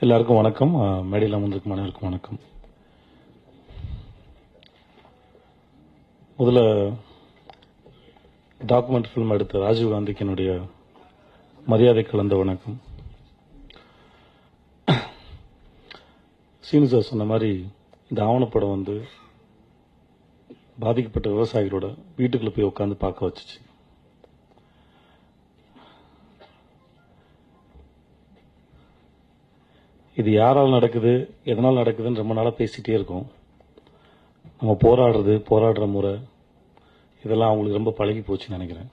எல்லாருக்கும் வணக்கம். மேடையில் அமர்ந்திருக்கும் அனைவருக்கும் வணக்கம். முதல்ல டாக்குமெண்ட் ஃபிலிம் எடுத்த ராஜீவ் காந்திக்கு என்னுடைய மரியாதை கலந்த வணக்கம். சீனு சார் சொன்ன மாதிரி இந்த ஆவணப்படம் பாதிக்கப்பட்ட விவசாயிகளோட வீட்டுக்குள்ள போய் உட்காந்து பார்க்க வச்சுச்சு. இது யாரால் நடக்குது, எதனால் நடக்குதுன்னு ரொம்ப நாளாக பேசிகிட்டே இருக்கோம். நம்ம போராடுற முறை இதெல்லாம் அவங்களுக்கு ரொம்ப பழகி போச்சுன்னு நினைக்கிறேன்.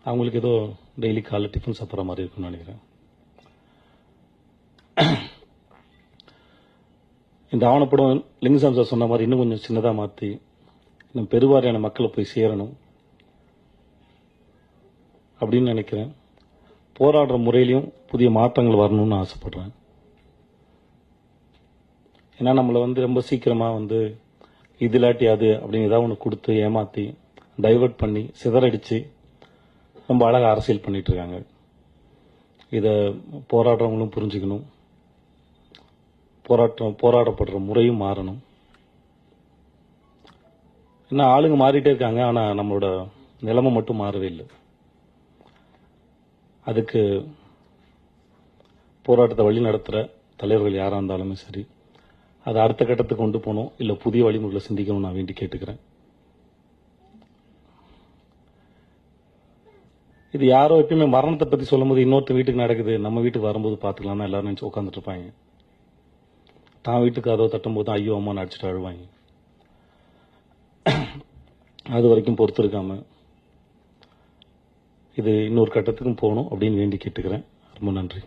அவங்களுக்கு ஏதோ டெய்லி காலைல டிஃபன் சாப்பிட்ற மாதிரி இருக்குன்னு நினைக்கிறேன். இந்த ஆவணப்படம் லிங்கசாமி சார் சொன்ன மாதிரி இன்னும் கொஞ்சம் சின்னதாக மாற்றி இன்னும் பெருவாரியான மக்களை போய் சேரணும் அப்படின்னு நினைக்கிறேன். போராடுற முறையிலையும் புதிய மாற்றங்கள் வரணும்னு ஆசைப்படுறேன். ஏன்னா நம்மளை ரொம்ப சீக்கிரமா இது இல்லாட்டி அது அப்படின்னு ஏதாவது ஒன்று கொடுத்து ஏமாத்தி டைவர்ட் பண்ணி சிதறடிச்சு ரொம்ப அழகாக அரசியல் பண்ணிட்டு இருக்காங்க. இதை போராடுறவங்களும் புரிஞ்சுக்கணும். போராடப்படுற முறையும் மாறணும். என்ன ஆளுங்க மாறிட்டே இருக்காங்க, ஆனால் நம்மளோட நிலைமை மட்டும் மாறவே இல்லை. அதுக்கு போராட்டத்தை வழி நடத்துகிற தலைவர்கள் யாராக இருந்தாலுமே சரி, அதை அடுத்த கட்டத்துக்கு கொண்டு போகணும், இல்லை புதிய வழிமுறைகளை சிந்திக்கணும் நான் வேண்டி கேட்டுக்கிறேன். இது யாரோ எப்பயுமே மரணத்தை பற்றி சொல்லும் போது இன்னொருத்த வீட்டுக்கு நடக்குது, நம்ம வீட்டுக்கு வரும்போது பார்த்துக்கலாம் எல்லாரும் நினச்சி உட்காந்துட்டு இருப்பாங்க. தான் வீட்டுக்கு அதோ தட்டும் போது ஐயோ அம்மா நடிச்சுட்டு அழுவாங்க. அது வரைக்கும் பொறுத்து இருக்காம இது இன்னொரு கட்டத்துக்கும் போகணும் அப்படின்னு வேண்டி கேட்டுக்கிறேன். ரொம்ப நன்றி.